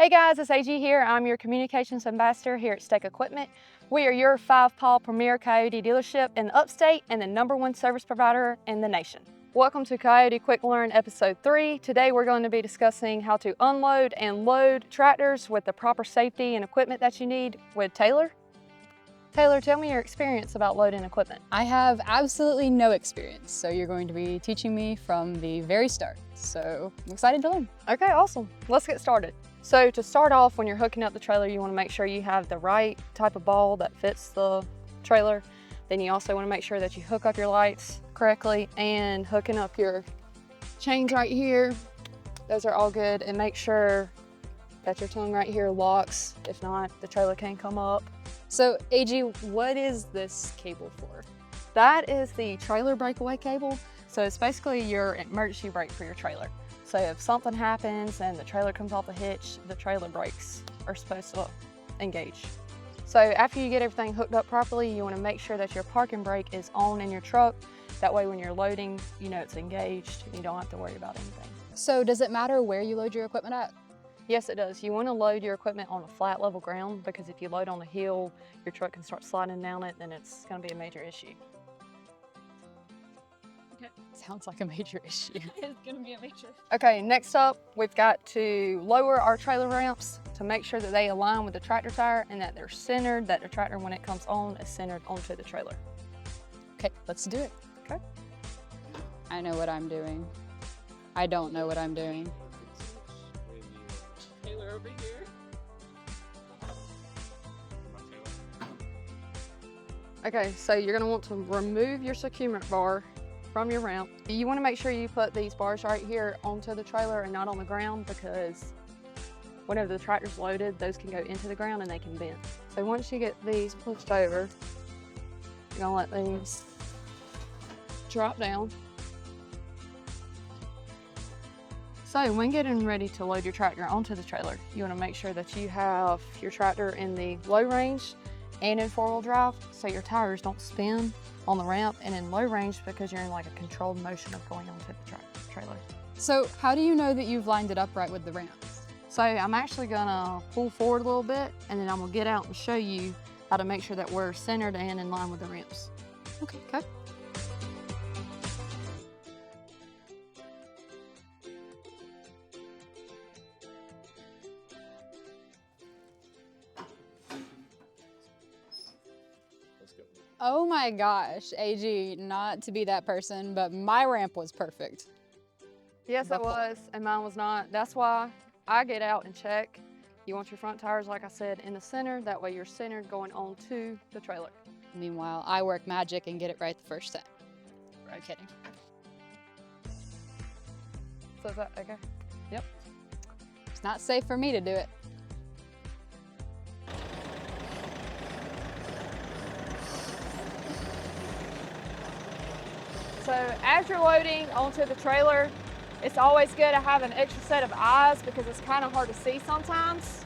Hey guys, it's AG here. I'm your communications ambassador here at Stake Equipment. We are your 5-paw premier Coyote dealership in the upstate and the #1 service provider in the nation. Welcome to Coyote QuickLearn episode 3. Today we're going to be discussing how to unload and load tractors with the proper safety and equipment that you need with Taylor. Taylor, tell me your experience about loading equipment. I have absolutely no experience, so you're going to be teaching me from the very start. So I'm excited to learn. Okay, awesome. Let's get started. So to start off, when you're hooking up the trailer, you want to make sure you have the right type of ball that fits the trailer. Then you also want to make sure that you hook up your lights correctly and hooking up your chains right here. Those are all good, and make sure that your tongue right here locks. If not, the trailer can't come up. So AG, what is this cable for? That is the trailer breakaway cable. So it's basically your emergency brake for your trailer. So if something happens and the trailer comes off the hitch, the trailer brakes are supposed to engage. So after you get everything hooked up properly, you want to make sure that your parking brake is on in your truck. That way when you're loading, you know it's engaged and you don't have to worry about anything. So does it matter where you load your equipment at? Yes, it does. You want to load your equipment on a flat level ground, because if you load on a hill, your truck can start sliding down it, and it's going to be a major issue. Sounds like a major issue. It's gonna be a major. Okay, next up, we've got to lower our trailer ramps to make sure that they align with the tractor tire and that they're centered, that the tractor, when it comes on, is centered onto the trailer. Okay, let's do it. Okay. I know what I'm doing. I don't know what I'm doing. Taylor over here. Okay, so you're gonna want to remove your securement bar from your ramp. You want to make sure you put these bars right here onto the trailer and not on the ground, because whenever the tractor's loaded, those can go into the ground and they can bend. So once you get these pushed over, you're gonna let these drop down. So when getting ready to load your tractor onto the trailer, you want to make sure that you have your tractor in the low range and in 4-wheel drive, so your tires don't spin on the ramp, and in low range because you're in like a controlled motion of going onto the trailer. So how do you know that you've lined it up right with the ramps? So I'm actually gonna pull forward a little bit, and then I'm gonna get out and show you how to make sure that we're centered and in line with the ramps. Okay. Okay. Oh my gosh, AG, not to be that person, but my ramp was perfect. Yes, it was, and mine was not. That's why I get out and check. You want your front tires, like I said, in the center. That way you're centered going onto the trailer. Meanwhile, I work magic and get it right the first time. I'm kidding. So is that okay? Yep. It's not safe for me to do it. So as you're loading onto the trailer, it's always good to have an extra set of eyes, because it's kind of hard to see sometimes.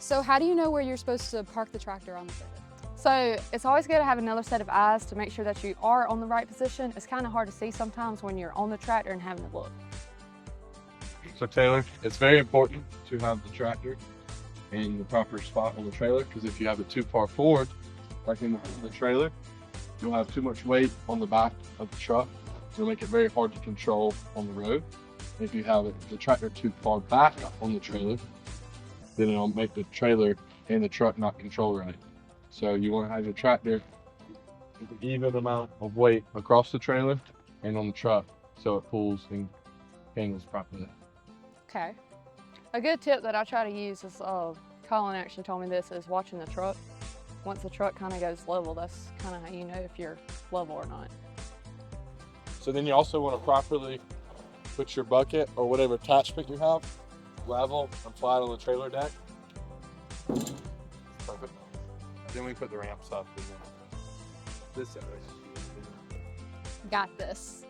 So how do you know where you're supposed to park the tractor on the trailer? So it's always good to have another set of eyes to make sure that you are on the right position. It's kind of hard to see sometimes when you're on the tractor and having to look. So Taylor, it's very important to have the tractor in the proper spot on the trailer, because if you have it too far forward, like in the trailer, you'll have too much weight on the back of the truck. It'll make it very hard to control on the road. If you have the tractor too far back on the trailer, then it'll make the trailer and the truck not control right. So you want to have your tractor with an even amount of weight across the trailer and on the truck, so it pulls and handles properly. Okay. A good tip that I try to use is, Colin actually told me this, is watching the truck. Once the truck kind of goes level, that's kind of how you know if you're level or not. So then you also want to properly put your bucket or whatever attachment you have level and flat on the trailer deck. Perfect. Then we put the ramps up. This side. Got this.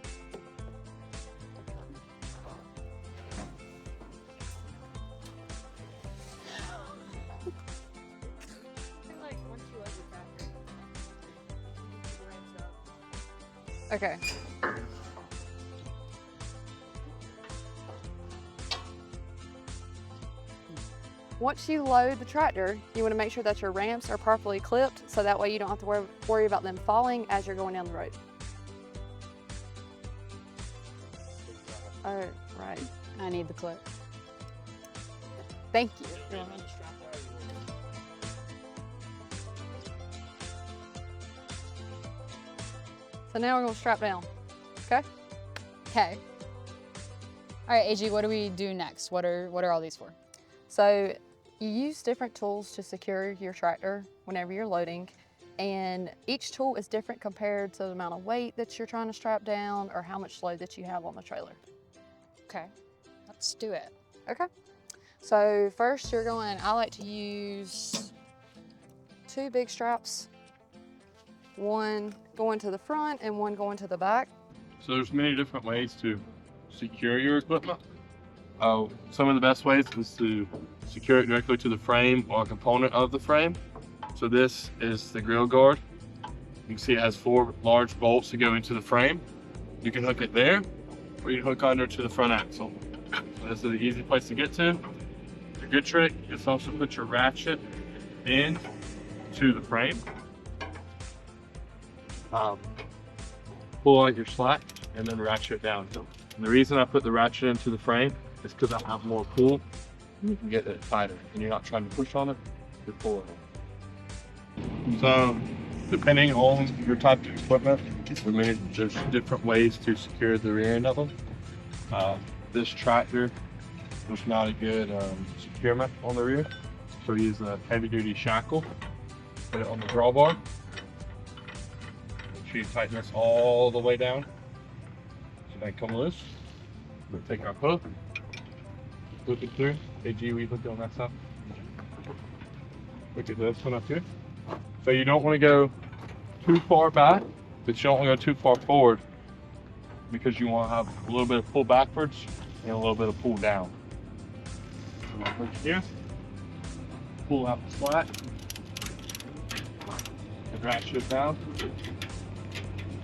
Okay. Once you load the tractor, you want to make sure that your ramps are properly clipped so that way you don't have to worry about them falling as you're going down the road. Oh, right. I need the clip. Thank you. So now we're going to strap down, okay? Okay. All right, AG, what do we do next? What are all these for? So you use different tools to secure your tractor whenever you're loading, and each tool is different compared to the amount of weight that you're trying to strap down or how much load that you have on the trailer. Okay, let's do it. Okay. So first I like to use 2 big straps, one going to the front and one going to the back. So there's many different ways to secure your equipment. Some of the best ways is to secure it directly to the frame or a component of the frame. So this is the grill guard. You can see it has 4 large bolts to go into the frame. You can hook it there, or you can hook under to the front axle. So this is an easy place to get to. A good trick is also put your ratchet in to the frame. Pull out your slack and then ratchet it down. And the reason I put the ratchet into the frame is because I have more pull. You can get it tighter, and you're not trying to push on it, you're pulling it. So, depending on your type of equipment, there's different ways to secure the rear end of them. This tractor, there's not a good securement on the rear, so we use a heavy-duty shackle. Put it on the drawbar. Make sure you tighten this all the way down. So they come loose. We'll take our hook, look it through. AG, we hooked on that side. Look at this one up here. So you don't want to go too far back, but you don't want to go too far forward because you want to have a little bit of pull backwards and a little bit of pull down. So look here, pull out the slack, and ratchet it down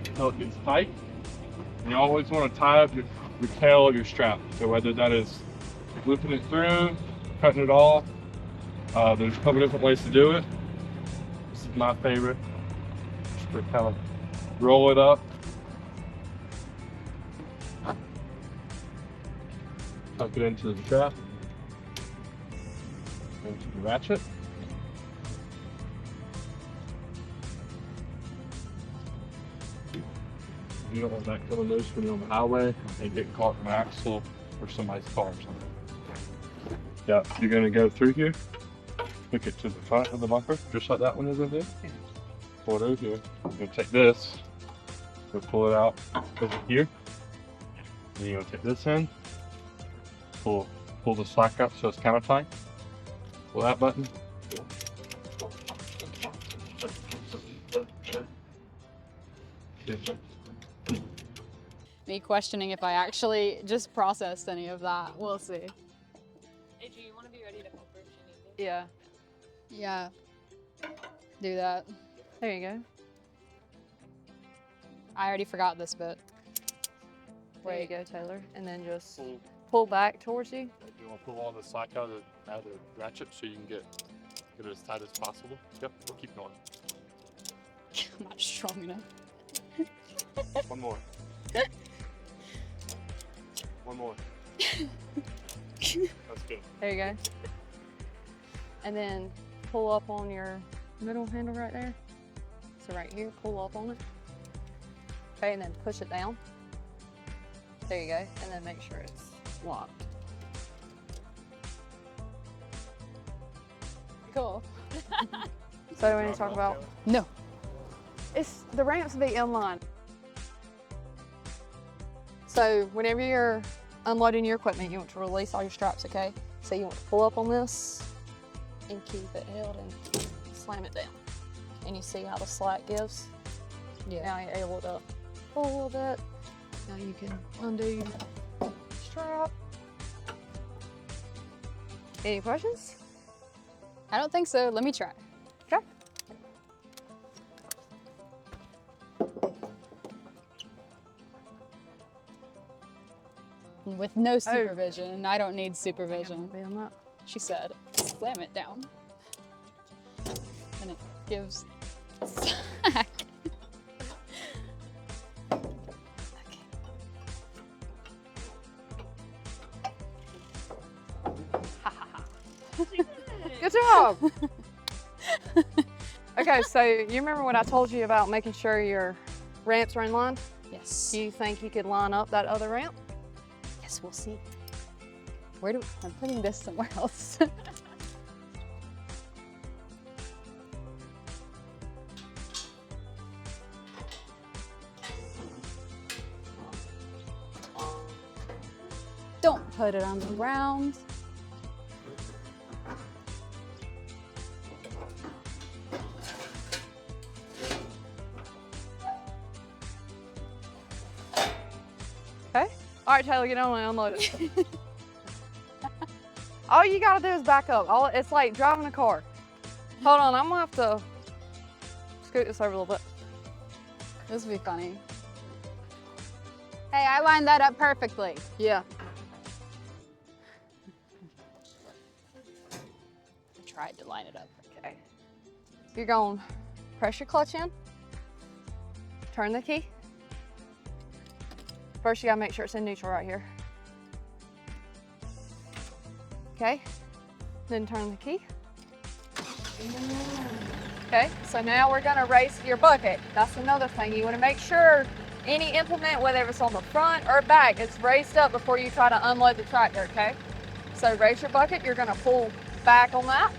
until it gets tight. And you always want to tie up your tail of your strap. So whether that is looping it through, cutting it off, there's a couple different ways to do it. This is my favorite. Just to kind of roll it up. Tuck it into the strap. Into the ratchet. You don't want that coming loose when you're on the highway and get caught in an axle or somebody's car or something. Yeah, you're going to go through here, hook it to the front of the bumper, just like that one is in there. Pull it over here. You're going to take this, you'll pull it out over here. Then you're going to take this in, pull the slack up so it's kind of tight. Pull that button. Me questioning if I actually just processed any of that. We'll see. Hey, do you want to be ready to help her if you need Yeah. Yeah. Do that. There you go. I already forgot this bit. There you go, Taylor. And then just pull back towards you. You want to pull all the slack out of the ratchet so you can get it as tight as possible. Yep, we'll keep going. I'm not strong enough. One more. One more. That's good. There you go. And then pull up on your middle handle right there. So right here, pull up on it. Okay, and then push it down. There you go. And then make sure it's locked. Cool. So we need to talk about, No. it's the ramps be inline. So whenever you're unloading your equipment, you want to release all your straps, okay? So you want to pull up on this and keep it held and slam it down. And you see how the slack gives? Yeah. Now you're able to pull a little bit. Now you can undo the strap. Any questions? I don't think so. Let me try. Okay. With no supervision. I don't need supervision. Be on that. She said, slam it down. And it gives sack. Good job. Okay, so you remember what I told you about making sure your ramps are in line? Yes. Do you think you could line up that other ramp? Yes, we'll see. I'm putting this somewhere else. Don't put it on the ground. Okay. All right, Taylor, get on and unload it. All you gotta do is back up. It's like driving a car. Hold on, I'm gonna have to scoot this over a little bit. This will be funny. Hey, I lined that up perfectly. Yeah. I tried to line it up. Okay. You're going press your clutch in, turn the key. First, you gotta make sure it's in neutral right here. Okay, then turn the key. Okay, so now we're gonna raise your bucket. That's another thing. You wanna make sure any implement, whether it's on the front or back, is raised up before you try to unload the tractor, okay? So raise your bucket, you're gonna pull back on that.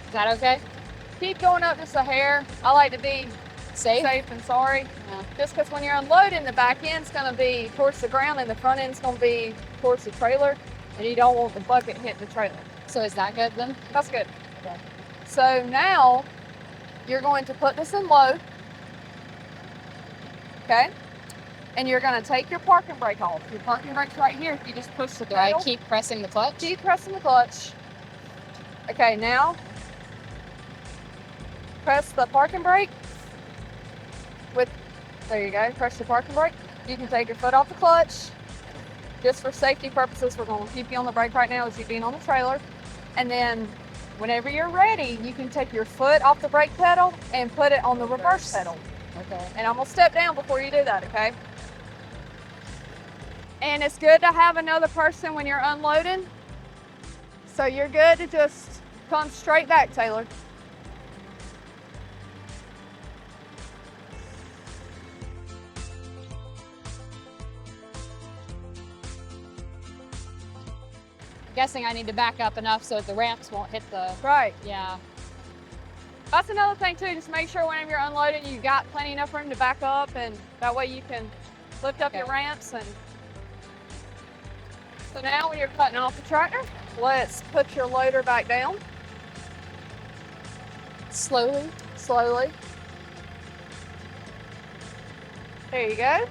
Is that okay? Keep going up just a hair. I like to be Safe? safe and sorry. Yeah. Just because when you're unloading, the back end's gonna be towards the ground and the front end's gonna be towards the trailer, and you don't want the bucket hitting the trailer. So is that good then? That's good. Okay. So now you're going to put this in low, okay? And you're gonna take your parking brake off. Your parking brake's right here. You just push the Do I pedal. keep pressing the clutch? Keep pressing the clutch. Okay, now press the parking brake. There you go, press the parking brake. You can take your foot off the clutch. Just for safety purposes, we're gonna keep you on the brake right now as you being on the trailer. And then whenever you're ready, you can take your foot off the brake pedal and put it on the reverse pedal. Okay. And I'm gonna step down before you do that, okay? And it's good to have another person when you're unloading. So you're good to just come straight back, Taylor. I'm guessing I need to back up enough so that the ramps won't hit the, Right. yeah. That's another thing too, just make sure whenever you're unloading, you've got plenty enough room to back up, and that way you can lift up your Okay. ramps. And so now when you're cutting off the tractor, let's put your loader back down. Slowly. Slowly. There you go.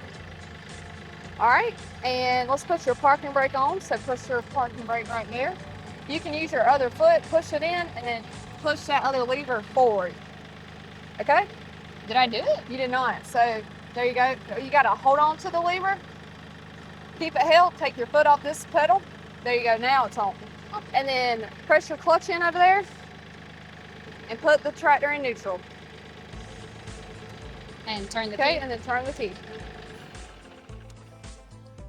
All right, and let's put your parking brake on. So push your parking brake right there. You can use your other foot, push it in, and then push that other lever forward. Okay? Did I do it? You did not. So there you go. You got to hold on to the lever. Keep it held. Take your foot off this pedal. There you go. Now it's on. And then press your clutch in over there and put the tractor in neutral. And turn the Okay, key. and then turn the key.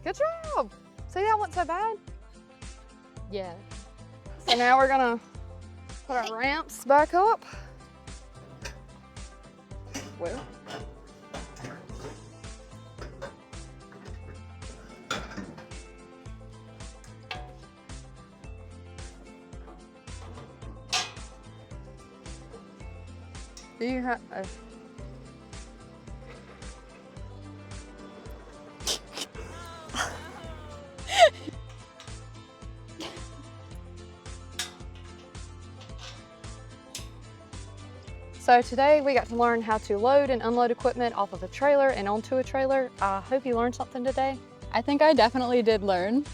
Good job. See, that wasn't so bad. Yeah. So now we're gonna put our ramps back up. Well. Do you have? So today we got to learn how to load and unload equipment off of a trailer and onto a trailer. I hope you learned something today. I think I definitely did learn.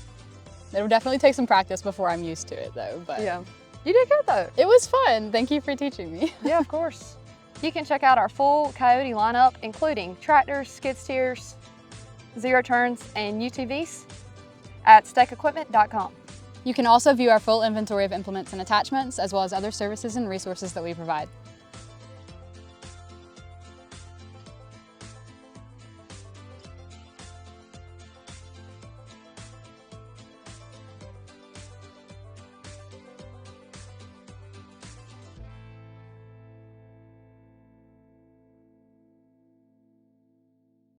It'll definitely take some practice before I'm used to it though, but Yeah. You did good though. it was fun. Thank you for teaching me. Yeah, of course. You can check out our full KIOTI lineup, including tractors, skid steers, zero turns, and UTVs at stakequipment.com. You can also view our full inventory of implements and attachments, as well as other services and resources that we provide.